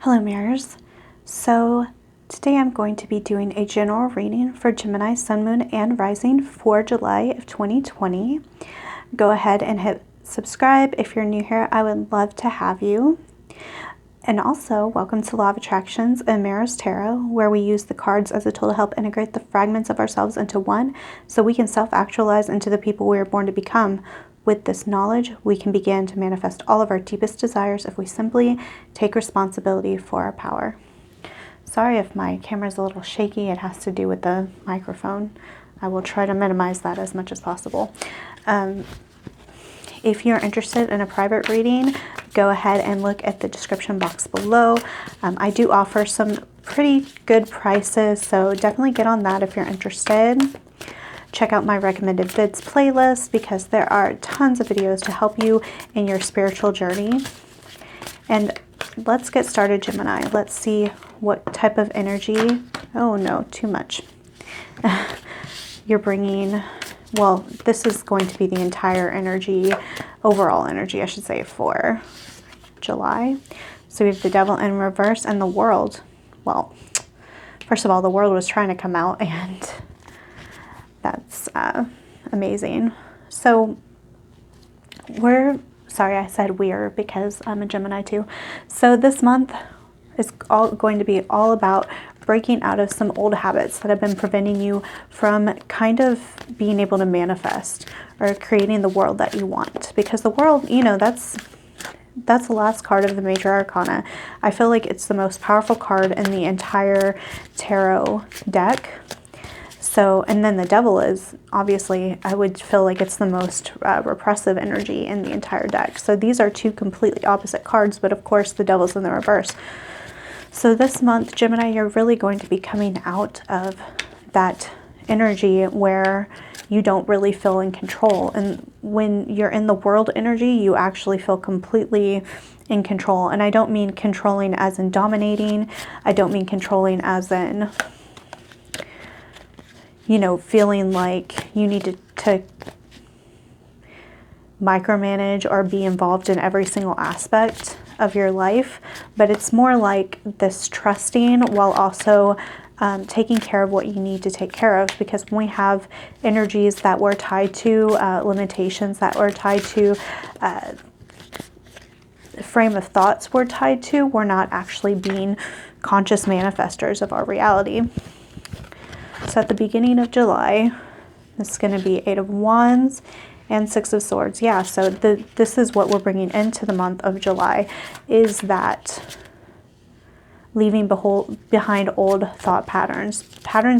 Hello mirrors. So today I'm going to be doing a general reading for Gemini, Sun, Moon, and Rising for July of 2020. Go ahead and hit subscribe. If you're new here, I would love to have you. And also, welcome to Law of Attractions and Mirrors Tarot, where we use the cards as a tool to help integrate the fragments of ourselves into one so we can self-actualize into the people we are born to become. With this knowledge, we can begin to manifest all of our deepest desires if we simply take responsibility for our power. Sorry if my camera's a little shaky. It has to do with the microphone. I will try to minimize that as much as possible. If you're interested in a private reading, go ahead and look at the description box below. I do offer some pretty good prices, so definitely get on that if you're interested. Check out my recommended bids playlist because there are tons of videos to help you in your spiritual journey. And let's get started, Gemini. Let's see what type of energy. Oh no, too much. You're bringing, well, this is going to be the entire energy, overall energy, I should say, for July. So we have the Devil in reverse and the World. Well, first of all, the World was trying to come out, and that's amazing. So sorry I said we're because I'm a Gemini too. So this month is going to be all about breaking out of some old habits that have been preventing you from kind of being able to manifest or creating the world that you want. Because the world, you know, that's the last card of the major arcana. I feel like it's the most powerful card in the entire tarot deck. So, and then the Devil is, obviously, I would feel like it's the most repressive energy in the entire deck. So these are two completely opposite cards, but of course the Devil's in the reverse. So this month, Gemini, you're really going to be coming out of that energy where you don't really feel in control. And when you're in the World energy, you actually feel completely in control. And I don't mean controlling as in dominating. I don't mean controlling as in, you know, feeling like you need to micromanage or be involved in every single aspect of your life, but it's more like this trusting while also taking care of what you need to take care of. Because when we have energies that we're tied to, limitations that we're tied to, frame of thoughts we're tied to, we're not actually being conscious manifestors of our reality. So at the beginning of July, this is going to be 8 of Wands and 6 of Swords. Yeah, so this is what we're bringing into the month of July, is that leaving behind old thought patterns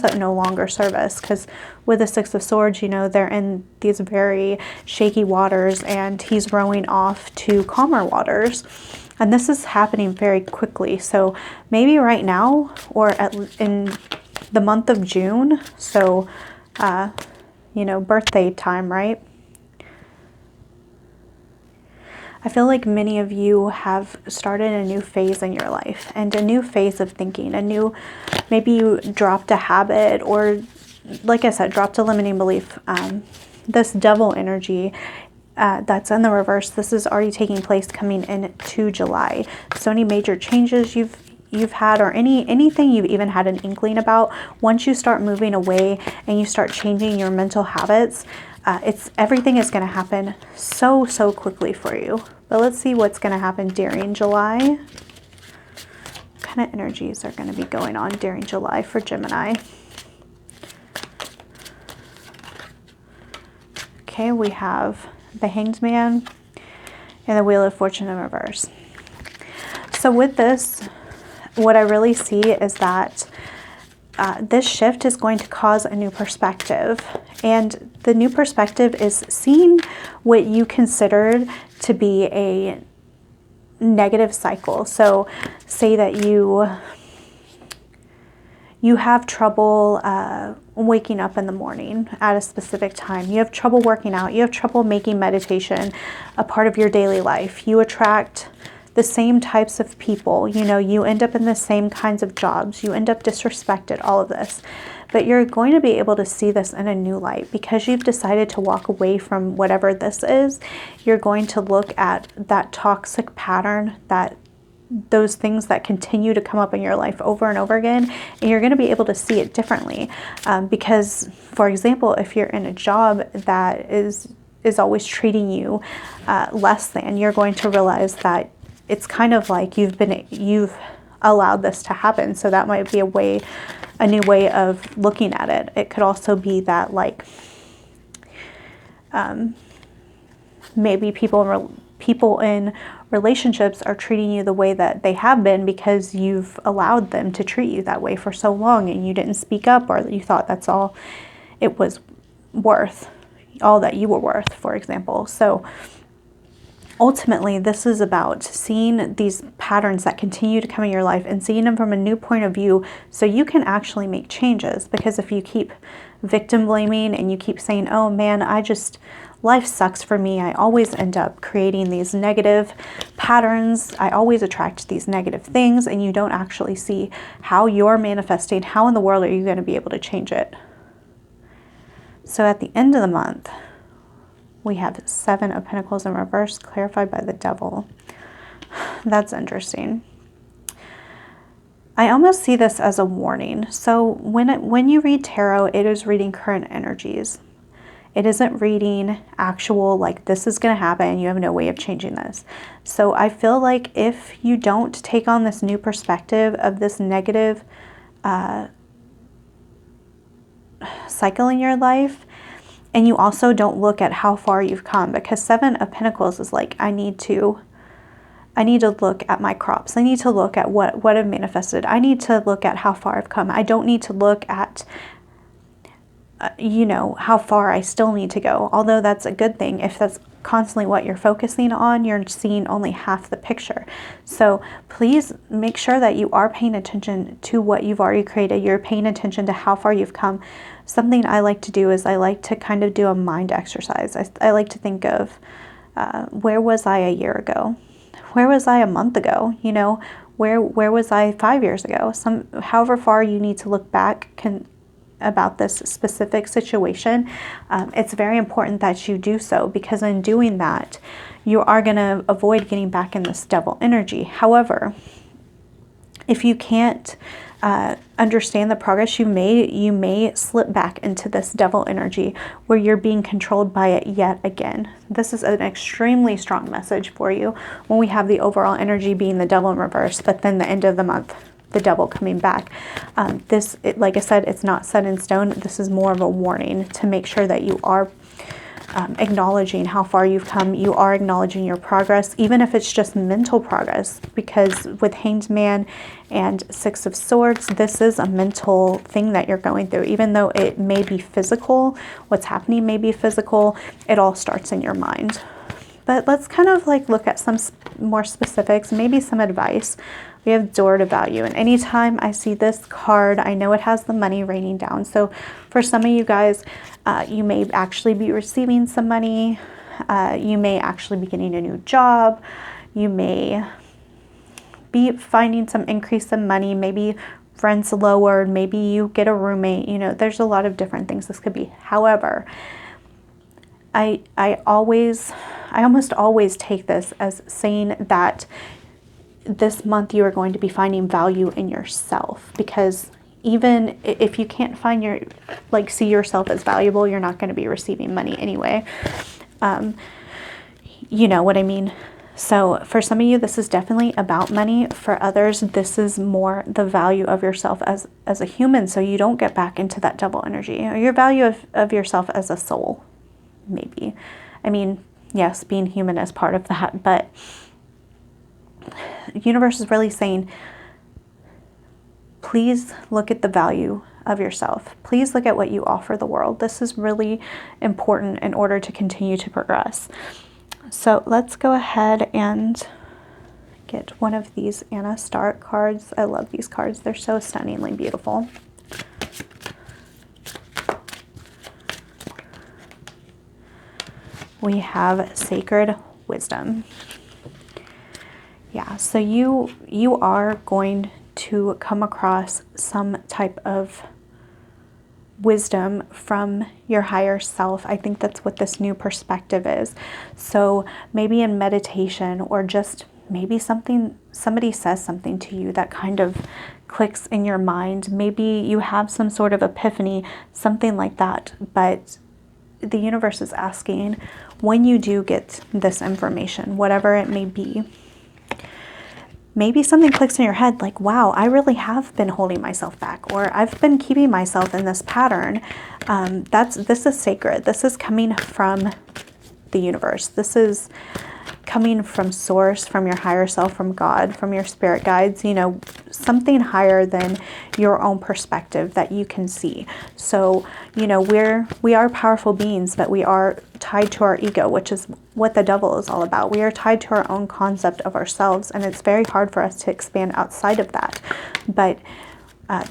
that no longer serve us. Because with the 6 of Swords, you know, they're in these very shaky waters, and he's rowing off to calmer waters. And this is happening very quickly. So maybe right now, or in the month of June, so you know, birthday time, right? I feel like many of you have started a new phase in your life, and a new phase of thinking, maybe you dropped a habit, or like I said, dropped a limiting belief. This Devil energy that's in the reverse, this is already taking place coming into July. So any major changes you've had, or anything you've even had an inkling about, once you start moving away and you start changing your mental habits, everything is going to happen so quickly for you. But let's see what's going to happen during July. What kind of energies are going to be going on during July for Gemini? Okay, we have the Hanged Man and the Wheel of Fortune in reverse. So with this, what I really see is that this shift is going to cause a new perspective. And the new perspective is seeing what you considered to be a negative cycle. So say that you have trouble waking up in the morning at a specific time. You have trouble working out. You have trouble making meditation a part of your daily life. You attract the same types of people, you know, you end up in the same kinds of jobs, you end up disrespected, all of this. But you're going to be able to see this in a new light because you've decided to walk away from whatever this is. You're going to look at that toxic pattern, that those things that continue to come up in your life over and over again, and you're going to be able to see it differently. Because, for example, if you're in a job that is always treating you less than, you're going to realize that it's kind of like you've allowed this to happen. So that might be a new way of looking at it. It could also be that, like, maybe people in relationships are treating you the way that they have been because you've allowed them to treat you that way for so long, and you didn't speak up, or you thought that's all it was worth, all that you were worth, for example. So ultimately, this is about seeing these patterns that continue to come in your life and seeing them from a new point of view so you can actually make changes. Because if you keep victim blaming and you keep saying, oh man, life sucks for me, I always end up creating these negative patterns, I always attract these negative things, and you don't actually see how you're manifesting, how in the world are you going to be able to change it? So at the end of the month, we have 7 of Pentacles in reverse, clarified by the Devil. That's interesting. I almost see this as a warning. So when you read tarot, it is reading current energies. It isn't reading actual, like, this is going to happen, you have no way of changing this. So I feel like if you don't take on this new perspective of this negative cycle in your life, and you also don't look at how far you've come, because 7 of Pentacles is like, I need to look at my crops. I need to look at what I've manifested. I need to look at how far I've come. I don't need to look at, how far I still need to go. Although that's a good thing. If that's constantly what you're focusing on, you're seeing only half the picture. So please make sure that you are paying attention to what you've already created. You're paying attention to how far you've come. Something I like to do is I like to kind of do a mind exercise. I like to think of where was I a year ago? Where was I a month ago? Where was I 5 years ago? However far you need to look back about this specific situation, it's very important that you do so, because in doing that, you are going to avoid getting back in this Devil energy. However, if you can't understand the progress you made, you may slip back into this Devil energy where you're being controlled by it yet again. This is an extremely strong message for you when we have the overall energy being the Devil in reverse, but then the end of the month, the Devil coming back. Like I said, it's not set in stone. This is more of a warning to make sure that you are acknowledging how far you've come. You are acknowledging your progress, even if it's just mental progress, because with Hanged Man and 6 of Swords, this is a mental thing that you're going through. Even though it may be physical, what's happening may be physical, it all starts in your mind. But let's kind of like look at some more specifics, maybe some advice. We have Door to Value, and anytime I see this card, I know it has the money raining down. So for some of you guys, you may actually be receiving some money. You may actually be getting a new job. You may be finding some increase in money. Maybe rent's lowered. Maybe you get a roommate. There's a lot of different things this could be. However, I almost always take this as saying that this month you are going to be finding value in yourself, because even if you can't see yourself as valuable, you're not going to be receiving money anyway. You know what I mean? So for some of you, this is definitely about money. For others, this is more the value of yourself as a human, so you don't get back into that Devil energy, or your value of yourself as a soul, maybe. I mean, yes, being human is part of that, but the universe is really saying, please look at the value of yourself. Please look at what you offer the world. This is really important in order to continue to progress. So let's go ahead and get one of these Anna Stark cards. I love these cards. They're so stunningly beautiful. We have Sacred Wisdom. Yeah, so you are going to come across some type of wisdom from your higher self. I think that's what this new perspective is. So maybe in meditation, or just maybe somebody says something to you that kind of clicks in your mind. Maybe you have some sort of epiphany, something like that. But the universe is asking, when you do get this information, whatever it may be, maybe something clicks in your head like, wow, I really have been holding myself back, or I've been keeping myself in this pattern. This is sacred. This is coming from the universe. This is coming from source, from your higher self, from God, from your spirit guides, you know, something higher than your own perspective that you can see. So, you know, we are powerful beings, but we are tied to our ego, which is what the devil is all about. We are tied to our own concept of ourselves, and it's very hard for us to expand outside of that. But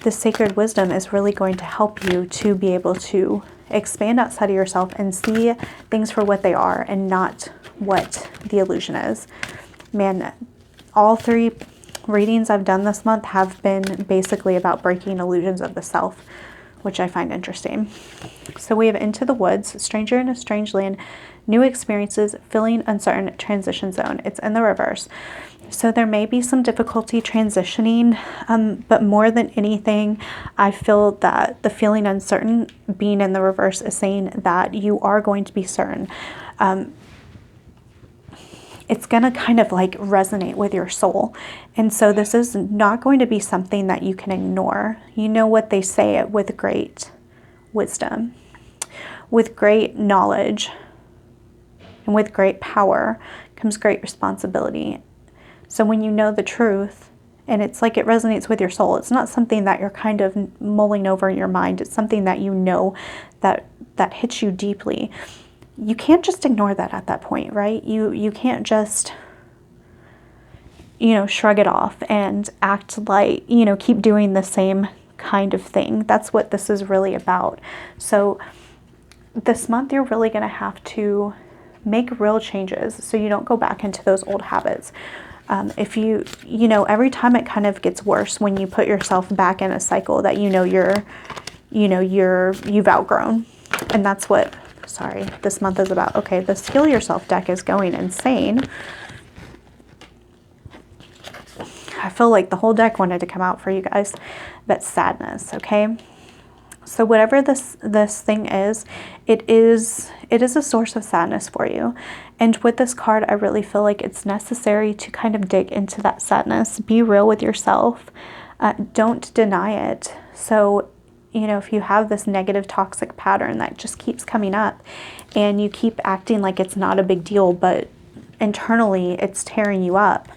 this sacred wisdom is really going to help you to be able to expand outside of yourself and see things for what they are and not what the illusion is. Man, all 3 readings I've done this month have been basically about breaking illusions of the self, which I find interesting. So we have Into the Woods, Stranger in a Strange Land, New Experiences, Feeling Uncertain, Transition Zone. It's in the reverse. So there may be some difficulty transitioning, but more than anything, I feel that the feeling uncertain being in the reverse is saying that you are going to be certain. It's going to kind of like resonate with your soul. And so this is not going to be something that you can ignore. You know what they say, with great wisdom, with great knowledge, and with great power comes great responsibility. So when you know the truth, and it's like it resonates with your soul, it's not something that you're kind of mulling over in your mind. It's something that you know that hits you deeply. You can't just ignore that at that point, right? You can't just, you know, shrug it off and act like, you know, keep doing the same kind of thing. That's what this is really about. So this month, you're really going to have to make real changes so you don't go back into those old habits. If you know, every time it kind of gets worse when you put yourself back in a cycle that you've outgrown. And that's what, sorry, this month is about. Okay, this Heal Yourself deck is going insane. I feel like the whole deck wanted to come out for you guys, but sadness, okay? So whatever this thing is, it is a source of sadness for you. And with this card, I really feel like it's necessary to kind of dig into that sadness. Be real with yourself. Don't deny it. So, you know, if you have this negative toxic pattern that just keeps coming up and you keep acting like it's not a big deal, but internally it's tearing you up,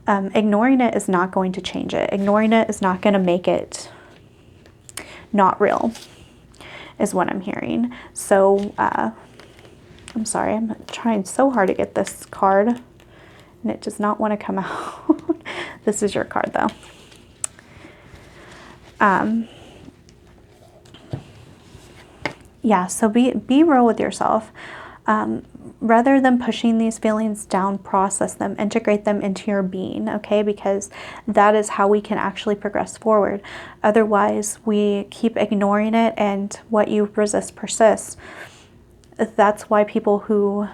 ignoring it is not going to change it. Ignoring it is not going to make it not real, is what I'm hearing. So I'm sorry, I'm trying so hard to get this card and it does not want to come out. This is your card though. Yeah, so be real with yourself. Rather than pushing these feelings down, process them, integrate them into your being, okay? Because that is how we can actually progress forward. Otherwise, we keep ignoring it, and what you resist persists. That's why people who,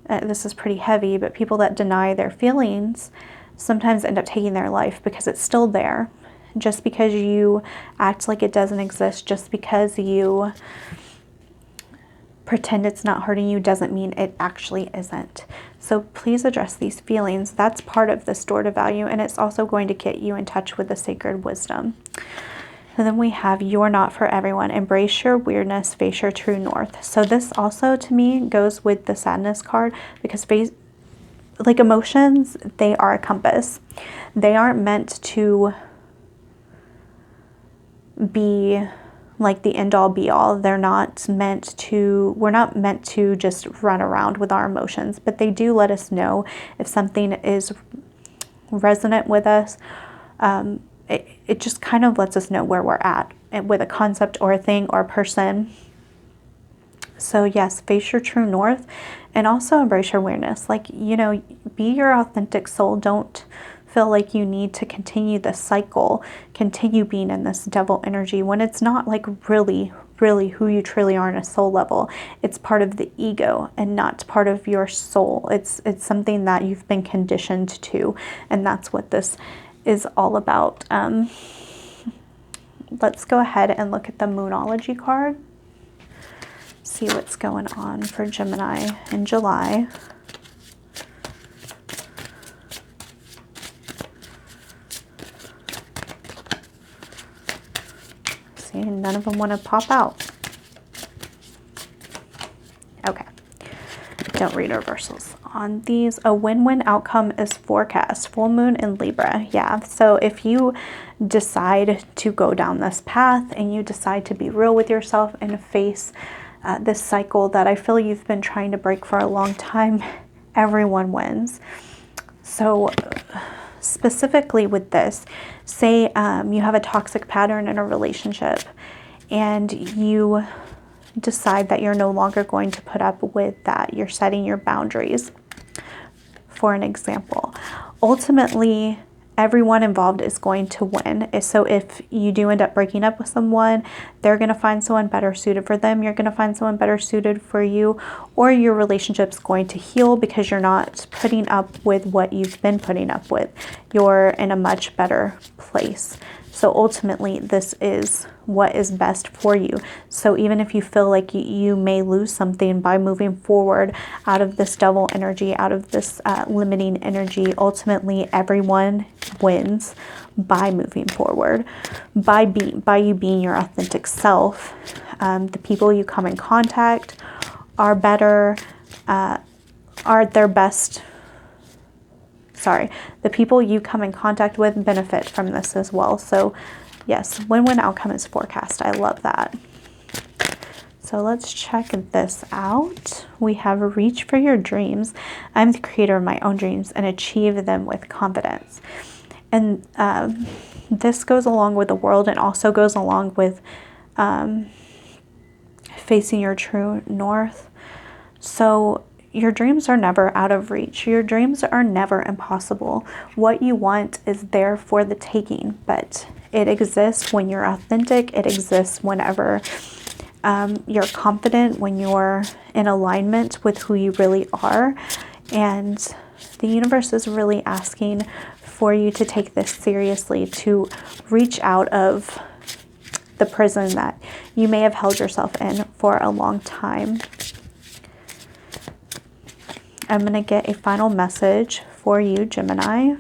this is pretty heavy, but people that deny their feelings sometimes end up taking their life because it's still there. Just because you act like it doesn't exist, just because you pretend it's not hurting you doesn't mean it actually isn't. So please address these feelings. That's part of the stored value, and it's also going to get you in touch with the sacred wisdom. And then we have You're Not For Everyone. Embrace your weirdness, face your true north. So this also to me goes with the sadness card, because like emotions, they are a compass. They aren't meant to be like the end all be all. We're not meant to just run around with our emotions, but they do let us know if something is resonant with us. It just kind of lets us know where we're at with a concept or a thing or a person. So yes, face your true north and also embrace your weirdness. Like, you know, be your authentic soul. Don't feel like you need to continue this cycle, continue being in this devil energy when it's not like really really who you truly are on a soul level. It's part of the ego and not part of your soul. It's something that you've been conditioned to, and that's what this is all about. Let's go ahead and look at the Moonology card. See what's going on for Gemini in July. See, none of them want to pop out. Okay. Don't read reversals on these. A win-win outcome is forecast. Full moon in Libra. Yeah, so if you decide to go down this path and you decide to be real with yourself and face this cycle that I feel you've been trying to break for a long time, everyone wins. So specifically with this, say you have a toxic pattern in a relationship and you decide that you're no longer going to put up with that. You're setting your boundaries, for an example. Ultimately, everyone involved is going to win. So if you do end up breaking up with someone, they're going to find someone better suited for them. You're going to find someone better suited for you, or your relationship's going to heal because you're not putting up with what you've been putting up with. You're in a much better place. So ultimately, this is what is best for you. So even if you feel like you may lose something by moving forward out of this double energy, out of this limiting energy, ultimately everyone wins by moving forward, by you being your authentic self. The people you come in contact are better, are their best. The people you come in contact with benefit from this as well. So yes, win-win outcome is forecast. I love that. So let's check this out. We have reach for your dreams. I'm the creator of my own dreams and achieve them with confidence. And this goes along with the world and also goes along with facing your true north. So your dreams are never out of reach. Your dreams are never impossible. What you want is there for the taking, but it exists when you're authentic. It exists whenever you're confident, when you're in alignment with who you really are. And the universe is really asking for you to take this seriously, to reach out of the prison that you may have held yourself in for a long time. I'm going to get a final message for you, Gemini.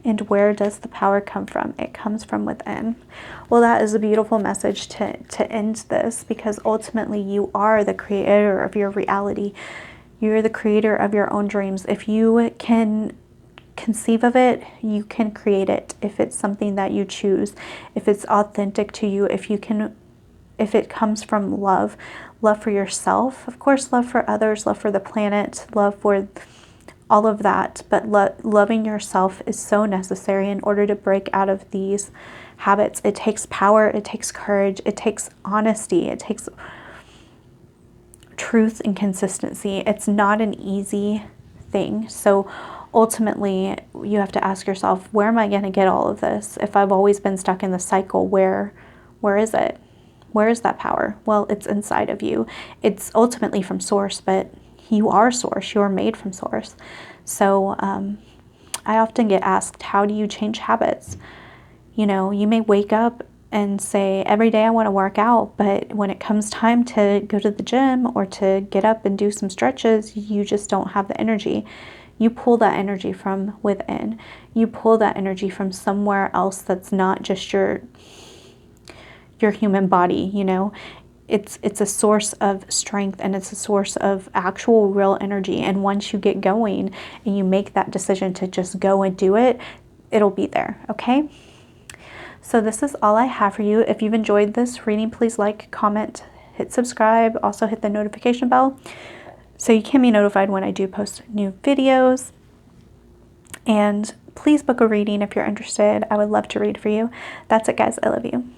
And where does the power come from? It comes from within. Well, that is a beautiful message to end this, because ultimately you are the creator of your reality. You're the creator of your own dreams. If you can conceive of it, you can create it. If it's something that you choose, if it's authentic to you, if it comes from love for yourself, of course, love for others, love for the planet, love for all of that. But loving yourself is so necessary in order to break out of these habits. It takes power, it takes courage, it takes honesty, it takes truth and consistency. It's not an easy thing. So ultimately, you have to ask yourself, where am I going to get all of this? If I've always been stuck in the cycle, where is it? Where is that power? Well, it's inside of you. It's ultimately from source, but you are source. You are made from source. So I often get asked, how do you change habits? You know, you may wake up and say, every day I want to work out, but when it comes time to go to the gym or to get up and do some stretches, you just don't have the energy. You pull that energy from within. You pull that energy from somewhere else that's not just your human body, you know. It's a source of strength, and it's a source of actual real energy. And once you get going and you make that decision to just go and do it, it'll be there, okay? So this is all I have for you. If you've enjoyed this reading, please like, comment, hit subscribe, also hit the notification bell so you can be notified when I do post new videos. And please book a reading if you're interested. I would love to read for you. That's it, guys. I love you.